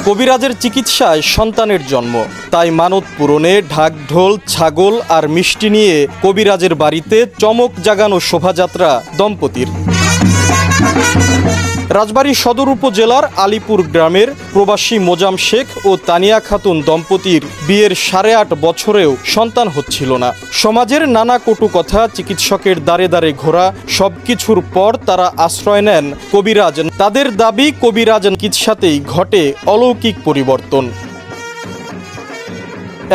কবিরাজের চিকিৎসায় সন্তানের জন্ম, তাই মানত পূরণে ঢাক ঢোল, ছাগল আর মিষ্টি নিয়ে কবিরাজের বাড়িতে চমক জাগানো শোভাযাত্রা দম্পতির। রাজবাড়ী সদর উপজেলার আলীপুর গ্রামের প্রবাসী মোজাম শেখ ও তানিয়া খাতুন দম্পতির বিয়ের 8.5 বছরেও সন্তান হচ্ছিল না। সমাজের নানা কটু কথা, চিকিৎসকের দ্বারে দ্বারে ঘোরা, সবকিছুর পর তারা আশ্রয় নেন কবিরাজ। তাদের দাবি, কবিরাজ চিকিৎসাতেই ঘটে অলৌকিক পরিবর্তন।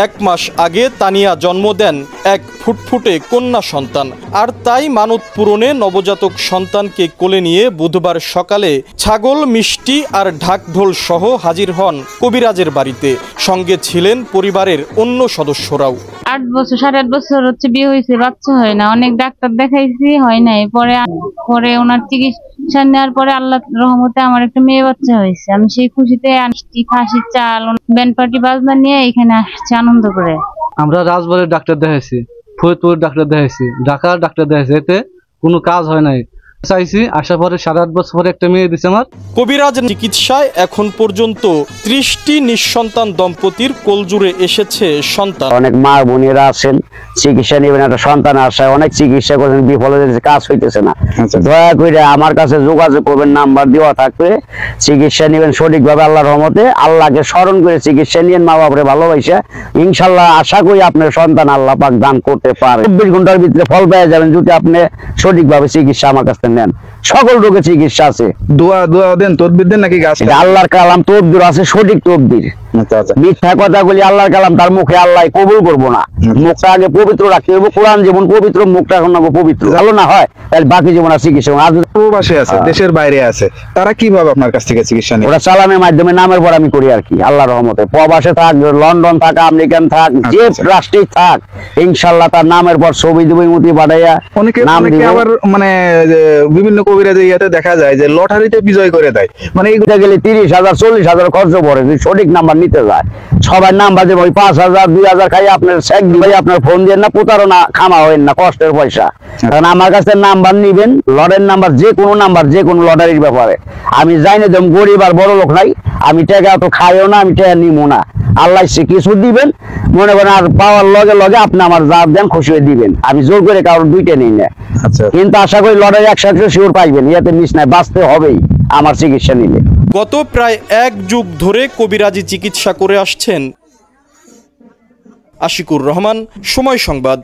1 মাস আগে তানিয়া জন্ম দেন এক ফুটফুটে কন্যা সন্তান, আর তাই মানত পূরণে নবজাতক সন্তানকে কোলে নিয়ে বুধবার সকালে ছাগল, মিষ্টি আর ঢাকঢোল সহ হাজির হন কবিরাজের বাড়িতে। সঙ্গে ছিলেন পরিবারের অন্য সদস্যরাও। 8.5 বছর হচ্ছে বিয়ে হয়েছে, বাচ্চা হয় না। অনেক ডাক্তার দেখাইছি, হয় নাই। পরে ওনার চিকিৎসা নেওয়ার পরে আল্লাহ রহমতে আমার একটা মেয়ে বাচ্চা হয়েছে। আমি সেই খুশিতে মিষ্টি, খাসির চাল, ব্যান্ড পার্টি বাজনা নিয়ে এখানে আসছি আনন্দ করে। আমরা রাজবাড়ির ডাক্তার দেখাইছি, ফরিদপুর ডাক্তার দেখাইছি, ঢাকার ডাক্তার দেখাইছি, এতে কোনো কাজ হয় নাই। চাইছি আসার পরে 8.5 বছর পরে একটা মেয়ে দিছে আমার। কবিরাজ চিকিৎসায় এখন পর্যন্ত 30টি নিঃসন্তান দম্পতির কোলজুড়ে এসেছে সন্তান। অনেক মা বোনেরা আছেন, চিকিৎসা নেবেন, একটা সন্তান আসায় অনেক চিকিৎসা করেন, বিফলে কাজ হইতেছে না। দয়া করে আমার কাছে যোগাযোগ করবেন, নাম্বার দেওয়া থাকবে। চিকিৎসা নেবেন সঠিকভাবে, আল্লাহর রহমতে। আল্লাহকে স্মরণ করে চিকিৎসা নিয়েন, মা বাপরে ভালোবাসা। ইনশাল্লাহ আশা করি আপনার সন্তান আল্লাহ পাক দান করতে পারে। 24 ঘন্টার ভিতরে ফল পেয়ে যাবেন যদি আপনি সঠিকভাবে চিকিৎসা আমার কাছে নেন। সকল রোগের চিকিৎসা আছে। দোয়া দেন, তদবির দেন নাকি গাছ? আল্লাহর কালাম তদবির আছে, সঠিক তদবির। মিথ্যা কথাগুলি আল্লাহর কালাম, তার মুখে আল্লাহ কবুল করবো না। মুখটা আগে পবিত্র রাখতে হবে। কোরআন যেমন পবিত্র, মুখটা এখন পবিত্র। ভালো না হয় তাহলে বাকি যেমন চিকিৎসা। প্রবাসী আছে, দেশের বাইরে আছে, তারা কিভাবে আপনার কাছ থেকে চিকিৎসা নেয়? ওরা সালামের মাধ্যমে, নামের পর আমি করি আর কি, আল্লাহর রহমতে। প্রবাসে থাক, লন্ডন থাক, আমেরিকান থাক, যে রাষ্ট্রেই থাক, ইনশাল্লাহ তার নামের পর ছবি দেবো, ইমতি পাঠাইয়া নাম দিব। আবার মানে বিভিন্ন কবিরাজ ইয়াতে দেখা যায় যে লটারিতে বিজয় করে দেয়, মানে এইগুলা গেলে 30,000 40,000 খরচ পড়ে। সঠিক নাম্বার নিতে যায়, সবাই নাম্বার দেবে, ওই 5,000 2,000 খাই আপনার শেখ ভাই, আপনার ফোন দিয়ে না, প্রতারণা খামা হইন না, কষ্টের পয়সা। কারণ আমার কাছে নাম্বার নিবেন, লটারির নাম্বার, যে কোনো নাম্বার, যে কোনো লটারির ব্যাপারে। আমি জানি যে গরিব আর বড় লোক নাই, আমি টাকা তো খাইও না, আমি টাকা নিবো না। আল্লাহ সে কিছু দিবেন, মনে করেন, আর পাওয়ার লগে লগে আপনি আমার যা দেন খুশি হয়ে দিবেন। আমি জোর করে কারোর দুইটা নিই না। কিন্তু আশা করি লটারি 100% শিওর পাইবেন, ইয়াতে মিস নাই, বাঁচতে হবেই আমার চিকিৎসা নিলে। গত প্রায় 1 যুগ ধরে কবিরাজি চিকিৎসা করে আসছেন আশিকুর রহমান। সময় সংবাদ।